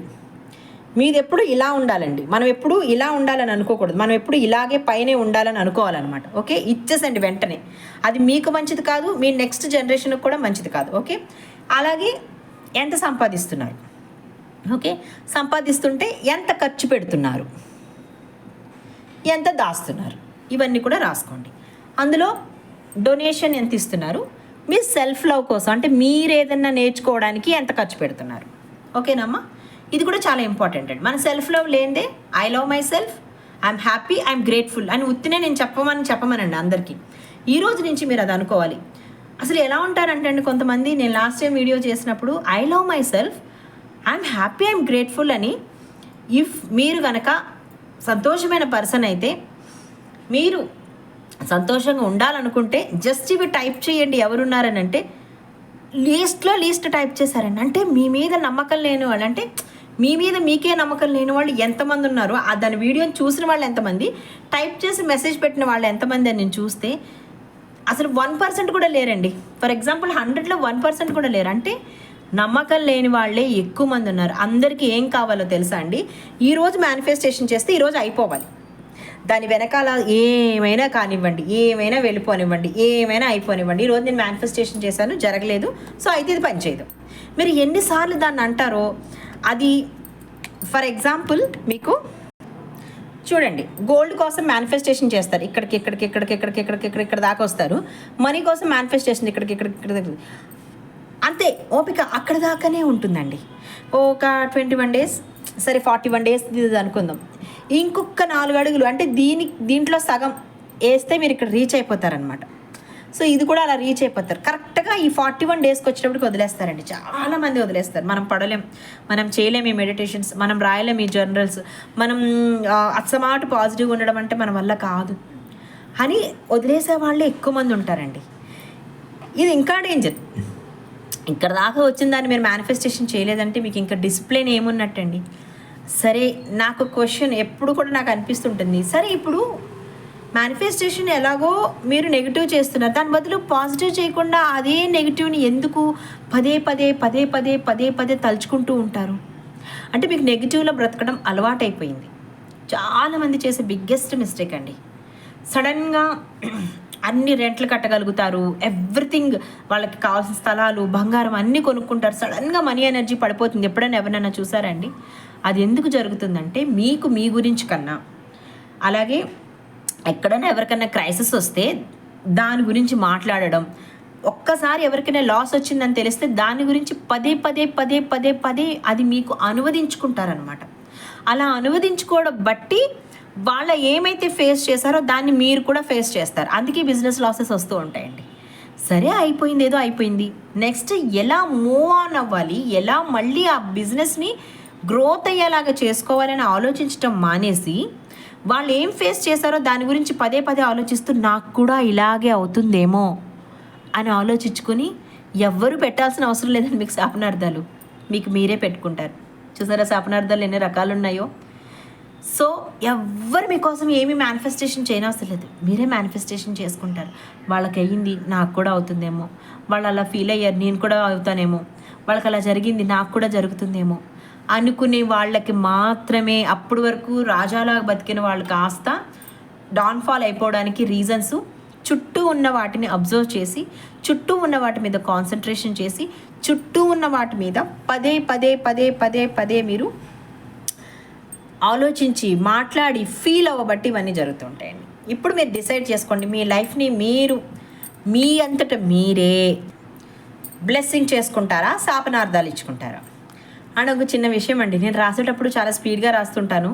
మీది ఎప్పుడు ఇలా ఉండాలండి. మనం ఎప్పుడు ఇలా ఉండాలని అనుకోకూడదు. మనం ఎప్పుడు ఇలాగే పైనే ఉండాలని అనుకోవాలన్నమాట. ఓకే, ఇచ్చేసండి వెంటనే. అది మీకు మంచిది కాదు, మీ నెక్స్ట్ జనరేషన్కి కూడా మంచిది కాదు. ఓకే, అలాగే ఎంత సంపాదిస్తున్నారు, ఓకే, సంపాదిస్తుంటే ఎంత ఖర్చు పెడుతున్నారు, ఎంత దాస్తున్నారు, ఇవన్నీ కూడా రాసుకోండి. అందులో డొనేషన్ ఎంత ఇస్తున్నారు, మీ సెల్ఫ్ లవ్ కోసం అంటే మీరు ఏదన్నా నేర్చుకోవడానికి ఎంత ఖర్చు పెడుతున్నారు. ఓకేనమ్మా, ఇది కూడా చాలా ఇంపార్టెంట్ అండి. మన సెల్ఫ్ లవ్ లేనిదే I love my self, I'm happy, I'm grateful అని ఉత్తినే నేను చెప్పమనండి అందరికీ. ఈ రోజు నుంచి మీరు అది అనుకోవాలి. అసలు ఎలా ఉంటారంటే అండి కొంతమంది, నేను లాస్ట్ టైం వీడియో చేసినప్పుడు I love my self, I'm happy, I'm grateful అని, ఇఫ్ మీరు కనుక సంతోషమైన పర్సన్ అయితే, మీరు సంతోషంగా ఉండాలనుకుంటే జస్ట్ ఇవి టైప్ చేయండి. ఎవరున్నారని అంటే లీస్ట్ టైప్ చేశారండి. అంటే మీ మీద నమ్మకం లేని వాళ్ళు, అంటే మీ మీద మీకే నమ్మకం లేని వాళ్ళు ఎంతమంది ఉన్నారు, దాని వీడియోని చూసిన వాళ్ళు ఎంతమంది, టైప్ చేసి మెసేజ్ పెట్టిన వాళ్ళు ఎంతమంది అని నేను చూస్తే అసలు 1% కూడా లేరండి. ఫర్ ఎగ్జాంపుల్ 100లో 1% కూడా లేరు. అంటే నమ్మకం లేని వాళ్ళే ఎక్కువ మంది ఉన్నారు. అందరికీ ఏం కావాలో తెలుసా అండి? ఈరోజు మేనిఫెస్టేషన్ చేస్తే ఈరోజు అయిపోవాలి. దాని వెనకాల ఏమైనా కానివ్వండి, ఏమైనా వెళ్ళిపోనివ్వండి, ఏమైనా అయిపోనివ్వండి. ఈరోజు నేను మేనిఫెస్టేషన్ చేశాను, జరగలేదు, సో అయితే ఇది పనిచేయదు. మీరు ఎన్నిసార్లు దాన్ని అంటారో అది. ఫర్ ఎగ్జాంపుల్ మీకు చూడండి, గోల్డ్ కోసం మేనిఫెస్టేషన్ చేస్తారు, ఇక్కడ దాకా వస్తారు. మనీ కోసం మేనిఫెస్టేషన్ ఇక్కడ అంతే, ఓపిక అక్కడ దాకానే ఉంటుందండి. ఒక 21 days, సరే 41 days ఇది అనుకుందాం. ఇంకొక 4 అడుగులు అంటే దీంట్లో సగం వేస్తే మీరు ఇక్కడ రీచ్ అయిపోతారనమాట. సో ఇది కూడా అలా రీచ్ అయిపోతారు. కరెక్ట్గా ఈ 41 daysకి వచ్చేటప్పటికి వదిలేస్తారండి. చాలామంది వదిలేస్తారు. మనం పడలేం, మనం చేయలేం ఈ మెడిటేషన్స్, మనం రాయలేం ఈ జర్నల్స్, మనం అసమాటు పాజిటివ్గా ఉండడం అంటే మన వల్ల కాదు అని వదిలేసే వాళ్ళే ఎక్కువ మంది ఉంటారండి. ఇది ఇంకా డేంజర్. ఇక్కడ దాకా వచ్చిన దాన్ని మీరు మేనిఫెస్టేషన్ చేయలేదంటే మీకు ఇంకా డిసిప్లిన్ ఏమున్నట్టండి. సరే, నాకు క్వశ్చన్ ఎప్పుడు కూడా నాకు అనిపిస్తుంటుంది, సరే ఇప్పుడు మేనిఫెస్టేషన్ ఎలాగో మీరు నెగిటివ్ చేస్తున్నారు, దాని బదులు పాజిటివ్ చేయకుండా అదే నెగిటివ్ని ఎందుకు పదే తలుచుకుంటూ ఉంటారు? అంటే మీకు నెగిటివ్లో బ్రతకడం అలవాటైపోయింది. చాలామంది చేసే బిగ్గెస్ట్ మిస్టేక్ అండి. సడన్గా అన్ని రెంట్లు కట్టగలుగుతారు, ఎవ్రీథింగ్, వాళ్ళకి కావాల్సిన స్థలాలు, బంగారం అన్నీ కొనుక్కుంటారు. సడన్గా మనీ ఎనర్జీ పడిపోతుంది. ఎప్పుడైనా ఎవరైనా చూసారండి? అది ఎందుకు జరుగుతుందంటే మీకు మీ గురించి కన్నా, అలాగే ఎక్కడైనా ఎవరికైనా క్రైసిస్ వస్తే దాని గురించి మాట్లాడడం, ఒక్కసారి ఎవరికైనా లాస్ వచ్చిందని తెలిస్తే దాని గురించి పదే అది మీకు అనువదించుకుంటారనమాట. అలా అనువదించుకోవడం బట్టి వాళ్ళ ఏమైతే ఫేస్ చేశారో దాన్ని మీరు కూడా ఫేస్ చేస్తారు. అందుకే బిజినెస్ లాసెస్ వస్తూ ఉంటాయండి. సరే, అయిపోయింది, ఏదో అయిపోయింది, నెక్స్ట్ ఎలా మూవ్ ఆన్ అవ్వాలి, ఎలా మళ్ళీ ఆ బిజినెస్ని గ్రోత్ అయ్యేలాగా చేసుకోవాలని ఆలోచించడం మానేసి వాళ్ళు ఏం ఫేస్ చేశారో దాని గురించి పదే ఆలోచిస్తూ నాకు కూడా ఇలాగే అవుతుందేమో అని ఆలోచించుకొని ఎవ్వరూ పెట్టాల్సిన అవసరం లేదని మీకు శాపనార్థాలు మీకు మీరే పెట్టుకుంటారు. చూసారా శాపనార్థాలు ఎన్ని రకాలు ఉన్నాయో? సో ఎవ్వరు మీకోసం ఏమీ మేనిఫెస్టేషన్ చేయనవసరం లేదు, మీరే మేనిఫెస్టేషన్ చేసుకుంటారు. వాళ్ళకి అయ్యింది, నాకు కూడా అవుతుందేమో, వాళ్ళు అలా ఫీల్ అయ్యారు, నేను కూడా అవుతానేమో, వాళ్ళకి అలా జరిగింది, నాకు కూడా జరుగుతుందేమో అనుకునే వాళ్ళకి మాత్రమే అప్పటి వరకు రాజాలాగా బతికిన వాళ్ళు కాస్త డౌన్ఫాల్ అయిపోవడానికి రీజన్స్. చుట్టూ ఉన్న వాటిని అబ్జర్వ్ చేసి, చుట్టూ ఉన్న వాటి మీద కాన్సన్ట్రేషన్ చేసి, చుట్టూ ఉన్న వాటి మీద పదే మీరు ఆలోచించి మాట్లాడి ఫీల్ అవ్వబట్టి ఇవన్నీ జరుగుతుంటాయండి. ఇప్పుడు మీరు డిసైడ్ చేసుకోండి, మీ లైఫ్ని మీరు మీ అంతటా మీరే బ్లెస్సింగ్ చేసుకుంటారా, శాపనార్థాలు ఇచ్చుకుంటారా? అండ్ ఒక చిన్న విషయం అండి, నేను రాసేటప్పుడు చాలా స్పీడ్గా రాస్తుంటాను.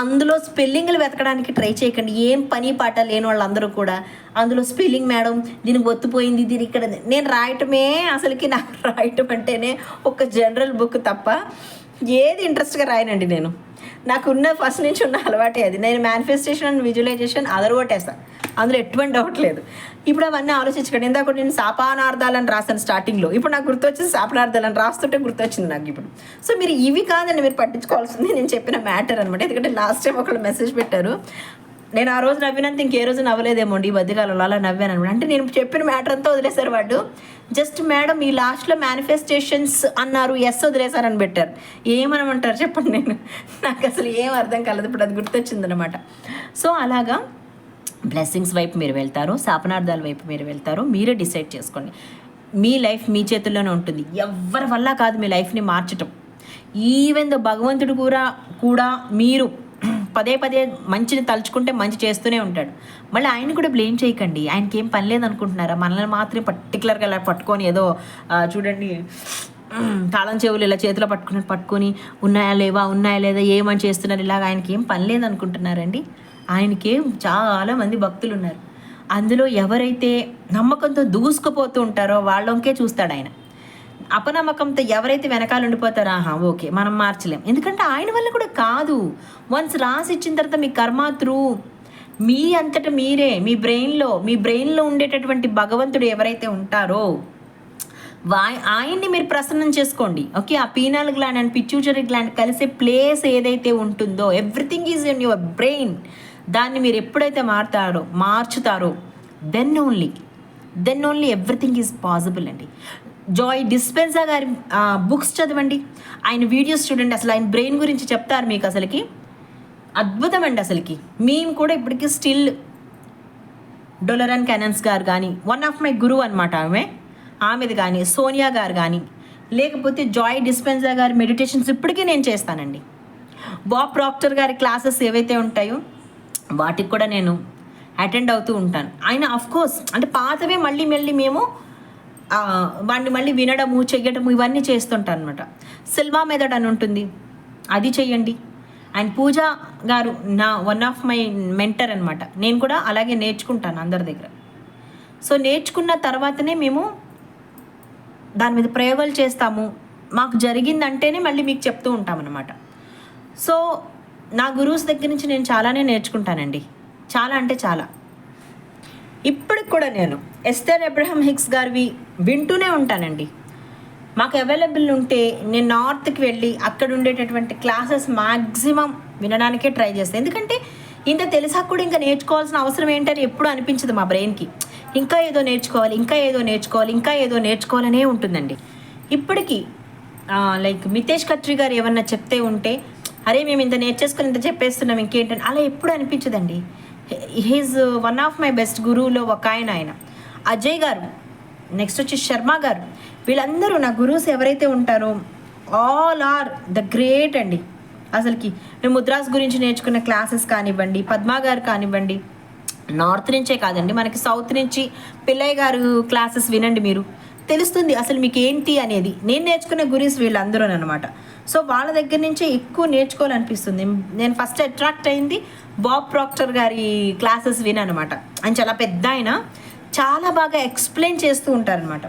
అందులో స్పెల్లింగ్లు వెతకడానికి ట్రై చేయకండి. ఏం పని పాట లేని వాళ్ళందరూ కూడా అందులో స్పెల్లింగ్ మేడం దీనికి ఒత్తిపోయింది, దీని ఇక్కడ. నేను రాయటమే అసలుకి, నాకు రాయటం అంటేనే ఒక జనరల్ బుక్ తప్ప ఏది ఇంట్రెస్ట్గా రాయనండి నేను. నాకున్న ఫస్ట్ నుంచి ఉన్న అలవాటే అది. నేను మేనిఫెస్టేషన్ అండ్ విజువలైజేషన్ అదరగొట్టేస్తాను, అందులో ఎటువంటి డౌట్ లేదు. ఇప్పుడు అవన్నీ ఆలోచించకండి. ఇందాక నేను శాపానార్థాలని రాశాను స్టార్టింగ్లో, ఇప్పుడు నాకు గుర్తొచ్చింది శాపనార్థాలని రాస్తుంటే గుర్తొచ్చింది నాకు ఇప్పుడు. సో మీరు ఇవి కాదండి మీరు పట్టించుకోవాల్సింది నేను చెప్పిన మ్యాటర్ అనమాట. ఎందుకంటే లాస్ట్ టైం ఒకళ్ళు మెసేజ్ పెట్టారు, నేను ఆ రోజు నవ్వినంత ఇంకే రోజు నవ్వలేదేమో ఈ మధ్యకాలంలో, అలా నవ్వాను అనమాట. అంటే నేను చెప్పిన మ్యాటర్ అంతా వదిలేశారు వాళ్ళు. జస్ట్ మేడం ఈ లాస్ట్లో మేనిఫెస్టేషన్స్ అన్నారు, ఎస్ వదిలేశారని పెట్టారు. ఏమనమంటారు చెప్పండి? నాకు అసలు ఏం అర్థం కాలేదు, ఇప్పుడు అది గుర్తొచ్చిందనమాట. సో అలాగా బ్లెస్సింగ్స్ వైపు మీరు వెళ్తారు, శాపనార్థాల వైపు మీరు వెళ్తారు, మీరే డిసైడ్ చేసుకోండి. మీ లైఫ్ మీ చేతుల్లోనే ఉంటుంది. ఎవరి వల్ల కాదు మీ లైఫ్ని మార్చటం. ఈవెన్ ద భగవంతుడు కూడా మీరు పదే పదే మంచిని తలుచుకుంటే మంచి చేస్తూనే ఉంటాడు. మళ్ళీ ఆయన కూడా బ్లేమ్ చేయకండి. ఆయనకి ఏం పని లేదనుకుంటున్నారా? మనల్ని మాత్రమే పర్టికులర్గా ఇలా పట్టుకొని ఏదో చూడండి తాళం చెవులు ఇలా చేతిలో పట్టుకొని ఉన్నాయా లేదా ఏమని చేస్తున్నారు ఇలాగ. ఆయనకి ఏం పని లేదనుకుంటున్నారండి? ఆయనకేం చాలా మంది భక్తులు ఉన్నారు. అందులో ఎవరైతే నమ్మకంతో దూసుకుపోతూ ఉంటారో వాళ్ళకే చూస్తాడు ఆయన. అపనమ్మకంతో ఎవరైతే వెనకాల ఉండిపోతారో ఓకే మనం మార్చలేం, ఎందుకంటే ఆయన వల్ల కూడా కాదు. వన్స్ రాసి ఇచ్చిన తర్వాత మీ కర్మ త్రూ మీ అంతటా మీరే మీ బ్రెయిన్లో ఉండేటటువంటి భగవంతుడు ఎవరైతే ఉంటారో ఆయన్ని మీరు ప్రసన్నం చేసుకోండి. ఓకే, ఆ pineal gland and pituitary gland కలిసే ప్లేస్ ఏదైతే ఉంటుందో everything is in your brain. దాన్ని మీరు ఎప్పుడైతే మార్చుతారో then only everything is possible అండి. జాయ్ డిస్పెన్సా గారి బుక్స్ చదవండి, ఆయన వీడియోస్ చూడండి. అసలు ఆయన బ్రెయిన్ గురించి చెప్తారు మీకు. అసలుకి అద్భుతం అండి. అసలుకి మేము కూడా ఇప్పటికీ స్టిల్ డొలరన్ కెనన్స్ గారు కానీ వన్ ఆఫ్ మై గురువు అనమాట. ఆమెది కానీ సోనియా గారు కానీ లేకపోతే జాయ్ డిస్పెన్సా గారి మెడిటేషన్స్ ఇప్పటికీ నేను చేస్తానండి. బాబ్ ప్రాక్టర్ గారి క్లాసెస్ ఏవైతే ఉంటాయో వాటికి కూడా నేను అటెండ్ అవుతూ ఉంటాను. ఆయన అఫ్కోర్స్ అంటే పాతవే మళ్ళీ మేము వాడిని మళ్ళీ వినడము చెయ్యడము ఇవన్నీ చేస్తుంటాను అనమాట. సిల్వా మెథడ్ అని ఉంటుంది, అది చెయ్యండి. అండ్ పూజ గారు నా వన్ ఆఫ్ మై మెంటర్ అనమాట. నేను కూడా అలాగే నేర్చుకుంటాను అందరి దగ్గర. సో నేర్చుకున్న తర్వాతనే మేము దాని మీద ప్రయోగాలు చేస్తాము. మాకు జరిగిందంటేనే మళ్ళీ మీకు చెప్తూ ఉంటామన్నమాట. సో నా గురువుస్ దగ్గర నుంచి నేను చాలానే నేర్చుకుంటానండి, చాలా అంటే చాలా. ఇప్పటికి కూడా నేను ఎస్థర్ అబ్రహం హిక్స్ గారివి వింటూనే ఉంటానండి. మాకు అవైలబుల్ ఉంటే నేను నార్త్కి వెళ్ళి అక్కడ ఉండేటటువంటి క్లాసెస్ మ్యాక్సిమం వినడానికే ట్రై చేస్తాను. ఎందుకంటే ఇంత తెలిసాక కూడా ఇంకా నేర్చుకోవాల్సిన అవసరం ఏంటని ఎప్పుడు అనిపించదు మా బ్రెయిన్కి. ఇంకా ఏదో నేర్చుకోవాలనే ఉంటుందండి. ఇప్పటికీ లైక్ మితేష్ కత్రి గారు ఏమన్నా చెప్తే ఉంటే అరే మేము ఇంత నేర్చేసుకొని ఇంత చెప్పేస్తున్నాం ఇంకేంటని అలా ఎప్పుడు అనిపించదండి. He's one of my best గురువులో ఒక ఆయన అజయ్ గారు, నెక్స్ట్ వచ్చి శర్మ గారు. వీళ్ళందరూ నా గురువుస్ ఎవరైతే ఉంటారో ఆల్ ఆర్ ద గ్రేట్ అండి. అసలుకి మేము ముద్రాస్ గురించి నేర్చుకున్న క్లాసెస్ కానివ్వండి, పద్మా గారు కానివ్వండి, నార్త్ నుంచే కాదండి మనకి సౌత్ నుంచి పిల్లయ్య గారు క్లాసెస్ వినండి, మీరు తెలుస్తుంది అసలు మీకు ఏంటి అనేది. నేను నేర్చుకునే గురువుస్ వీళ్ళందరూ అనమాట. సో వాళ్ళ దగ్గర నుంచే ఎక్కువ నేర్చుకోవాలనిపిస్తుంది. నేను ఫస్ట్ అట్రాక్ట్ అయింది బాబ్ ప్రాక్టర్ గారి క్లాసెస్ విననమాట. ఆయన చాలా పెద్ద ఆయన, చాలా బాగా ఎక్స్ప్లెయిన్ చేస్తూ ఉంటారనమాట.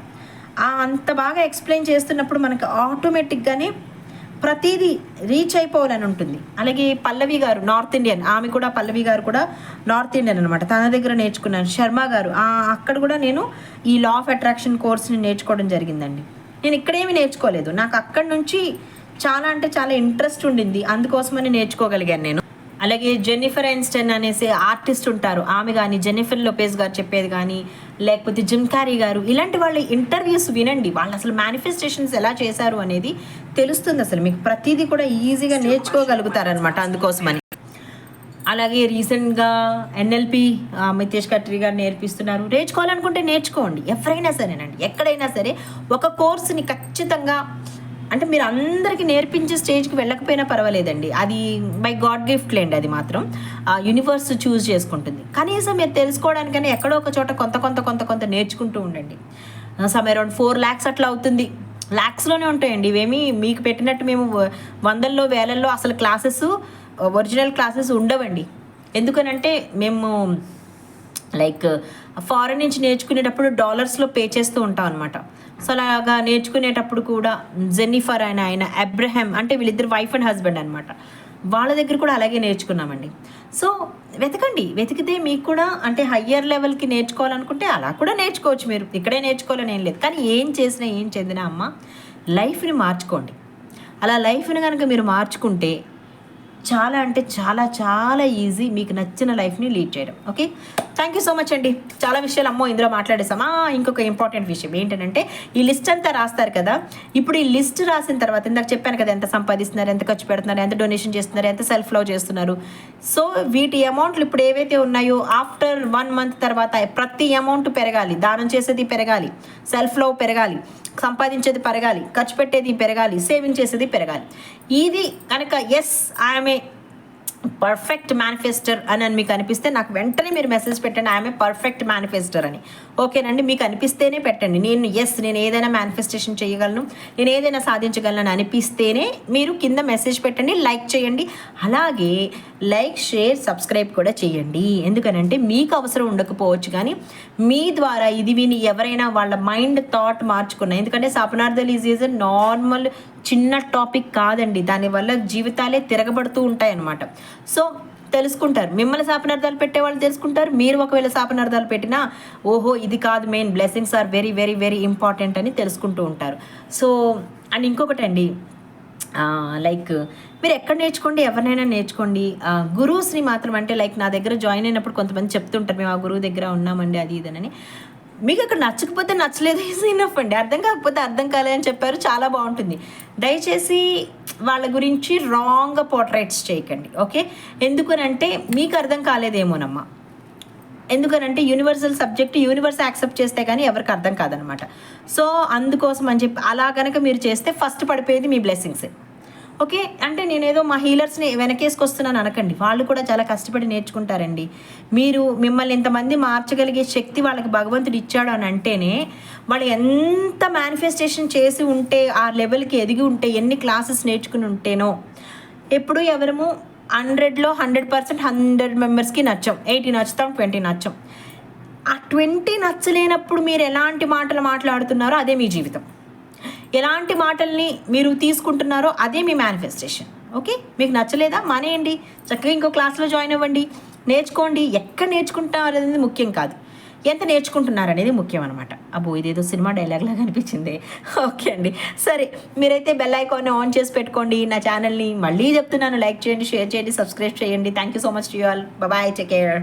అంత బాగా ఎక్స్ప్లెయిన్ చేస్తున్నప్పుడు మనకు ఆటోమేటిక్గానే ప్రతిదీ రీచ్ అయిపోవాలని ఉంటుంది. అలాగే పల్లవి గారు నార్త్ ఇండియన్, పల్లవి గారు కూడా నార్త్ ఇండియన్ అనమాట. తన దగ్గర నేర్చుకున్నాను. శర్మ గారు అక్కడ కూడా నేను ఈ లా ఆఫ్ అట్రాక్షన్ కోర్స్ని నేర్చుకోవడం జరిగిందండి. నేను ఇక్కడేమీ నేర్చుకోలేదు, నాకు అక్కడి నుంచి చాలా అంటే చాలా ఇంట్రెస్ట్ ఉండింది, అందుకోసమని నేర్చుకోగలిగాను నేను. అలాగే జెన్నిఫర్ ఐన్స్టైన్ అనేసి ఆర్టిస్ట్ ఉంటారు, ఆమె కానీ జెన్నిఫర్ లోపెజ్ గారు చెప్పేది కానీ లేకపోతే జిమ్ క్యారీ గారు, ఇలాంటి వాళ్ళ ఇంటర్వ్యూస్ వినండి. వాళ్ళు అసలు మేనిఫెస్టేషన్స్ ఎలా చేశారు అనేది తెలుస్తుంది. అసలు మీకు ప్రతిదీ కూడా ఈజీగా నేర్చుకోగలుగుతారనమాట, అందుకోసమని. అలాగే రీసెంట్గా ఎన్ఎల్పి మితేష్ కత్రి గారు నేర్పిస్తున్నారు. నేర్చుకోవాలనుకుంటే నేర్చుకోండి, ఎవరైనా సరేనండి, ఎక్కడైనా సరే ఒక కోర్సుని ఖచ్చితంగా అంటే మీరు అందరికీ నేర్పించే స్టేజ్కి వెళ్ళకపోయినా పర్వాలేదండి, అది బై గాడ్ గిఫ్ట్ లేండి. అది మాత్రం యూనివర్స్ చూస్ చేసుకుంటుంది. కనీసం మీరు తెలుసుకోవడానికైనా ఎక్కడో ఒక చోట కొంత నేర్చుకుంటూ ఉండండి. సమ్ అరౌండ్ 4 lakhs అట్లా అవుతుంది. ల్యాక్స్లోనే ఉంటాయండి. ఇవేమి మీకు పెట్టినట్టు మేము వందల్లో వేలల్లో అసలు క్లాసెస్, ఒరిజినల్ క్లాసెస్ ఉండవండి. ఎందుకనంటే మేము లైక్ ఫారెన్ నుంచి నేర్చుకునేటప్పుడు డాలర్స్లో పే చేస్తూ ఉంటాం అనమాట. సో అలాగా నేర్చుకునేటప్పుడు కూడా జెన్నిఫర్ ఆయన అబ్రహాం, అంటే వీళ్ళిద్దరు వైఫ్ అండ్ హస్బెండ్ అనమాట, వాళ్ళ దగ్గర కూడా అలాగే నేర్చుకున్నామండి. సో వెతికితే మీకు కూడా అంటే హయ్యర్ లెవెల్కి నేర్చుకోవాలనుకుంటే అలా కూడా నేర్చుకోవచ్చు. మీరు ఇక్కడే నేర్చుకోవాలని ఏం లేదు. కానీ ఏం చేసినా ఏం చెందినా అమ్మ, లైఫ్ని మార్చుకోండి. అలా లైఫ్ని కనుక మీరు మార్చుకుంటే చాలా అంటే చాలా చాలా ఈజీ మీకు నచ్చిన లైఫ్ని లీడ్ చేయడం. Okay, thank you so much అండి. చాలా విషయాలు అమ్మో ఇందులో మాట్లాడేసామా. ఇంకొక ఇంపార్టెంట్ విషయం ఏంటంటే ఈ లిస్ట్ అంతా రాస్తారు కదా. ఇప్పుడు ఈ లిస్ట్ రాసిన తర్వాత ఇందాక చెప్పాను కదా, ఎంత సంపాదిస్తున్నారు, ఎంత ఖర్చు పెడుతున్నారు, ఎంత డొనేషన్ చేస్తున్నారు, ఎంత సెల్ఫ్ లవ్ చేస్తున్నారు. సో వీటి అమౌంట్లు ఇప్పుడు ఏవైతే ఉన్నాయో ఆఫ్టర్ 1 month తర్వాత ప్రతి అమౌంట్ పెరగాలి. దానం చేసేది పెరగాలి, సెల్ఫ్ లవ్ పెరగాలి, సంపాదించేది పెరగాలి, ఖర్చు పెట్టేది పెరగాలి, సేవింగ్ చేసేది పెరగాలి. ఇది కనుక yes I'm a perfect manifester అని మీకు అనిపిస్తే నాకు వెంటనే మీరు మెసేజ్ పెట్టండి, ఐఎమ్ ఏ పర్ఫెక్ట్ మేనిఫెస్టర్ అని. ఓకేనండి, మీకు అనిపిస్తేనే పెట్టండి. నేను ఏదైనా మేనిఫెస్టేషన్ చేయగలను, నేను ఏదైనా సాధించగలను అనిపిస్తేనే మీరు కింద మెసేజ్ పెట్టండి, లైక్ చేయండి. అలాగే లైక్, షేర్, సబ్స్క్రైబ్ కూడా చేయండి. ఎందుకనంటే మీకు అవసరం ఉండకపోవచ్చు, కానీ మీ ద్వారా ఇది విని ఎవరైనా వాళ్ళ మైండ్ థాట్ మార్చుకున్నా, ఎందుకంటే శాపనార్థాలు ఈజ్ ఎ నార్మల్ చిన్న టాపిక్ కాదండి, దానివల్ల జీవితాలే తిరగబడుతూ ఉంటాయి అన్నమాట. సో తెలుసుకుంటారు, మిమ్మల్ని శాపనార్థాలు పెట్టేవాళ్ళు తెలుసుకుంటారు. మీరు ఒకవేళ శాపనార్థాలు పెట్టినా ఓహో ఇది కాదు, main blessings are very very very important అని తెలుసుకుంటూ ఉంటారు. సో అండ్ ఇంకొకటి అండి, లైక్ మీరు ఎక్కడ నేర్చుకోండి, ఎవరినైనా నేర్చుకోండి. గురువుస్ని మాత్రం అంటే లైక్ నా దగ్గర జాయిన్ అయినప్పుడు కొంతమంది చెప్తుంటారు, మేము ఆ గురువు దగ్గర ఉన్నామండి అది ఇదనని. మీకు అక్కడ నచ్చకపోతే నచ్చలేదు ఈజీ ఇనఫ్ అండి, అర్థం కాకపోతే అర్థం కాలేదని చెప్పారు, చాలా బాగుంటుంది. దయచేసి వాళ్ళ గురించి రాంగ్గా పోర్ట్రైట్స్ చేయకండి. ఓకే, ఎందుకనంటే మీకు అర్థం కాలేదేమోనమ్మా. ఎందుకనంటే యూనివర్సల్ సబ్జెక్ట్ యూనివర్స్ యాక్సెప్ట్ చేస్తే కానీ ఎవరికి అర్థం కాదనమాట. సో అందుకోసం అని చెప్పి అలా కనుక మీరు చేస్తే ఫస్ట్ పడిపోయేది మీ బ్లెస్సింగ్సే. ఓకే, అంటే నేనేదో మా హీలర్స్ని వెనకేసుకొస్తున్నాను అనకండి, వాళ్ళు కూడా చాలా కష్టపడి నేర్చుకుంటారండి. మిమ్మల్ని ఇంతమంది మార్చగలిగే శక్తి వాళ్ళకి భగవంతుడు ఇచ్చాడు అని అంటేనే వాళ్ళు ఎంత మేనిఫెస్టేషన్ చేసి ఉంటే, ఆ లెవెల్కి ఎదిగి ఉంటే, ఎన్ని క్లాసెస్ నేర్చుకుని ఉంటేనో. ఎప్పుడు ఎవరము 100లో 100% 100 మెంబర్స్కి నచ్చం, 80 నచ్చుతాం, 20 నచ్చం. ఆ 20 నచ్చలేనప్పుడు మీరు ఎలాంటి మాటలు మాట్లాడుతున్నారో అదే మీ జీవితం. ఎలాంటి మాటల్ని మీరు తీసుకుంటున్నారో అదే మీ మేనిఫెస్టేషన్. ఓకే, మీకు నచ్చలేదా మానేయండి, చక్కగా ఇంకో క్లాస్లో జాయిన్ అవ్వండి, నేర్చుకోండి. ఎక్కడ నేర్చుకుంటారు అనేది ముఖ్యం కాదు, ఎంత నేర్చుకుంటున్నారు అనేది ముఖ్యం అనమాట. అబ్బో ఇదేదో సినిమా డైలాగ్ లాగా అనిపించింది. ఓకే అండి, సరే మీరైతే బెల్ ఐకాన్ని ఆన్ చేసి పెట్టుకోండి. నా ఛానల్ని మళ్ళీ చెప్తున్నాను, లైక్ చేయండి, షేర్ చేయండి, సబ్స్క్రైబ్ చేయండి. Thank you so much to you all. Bye, take care.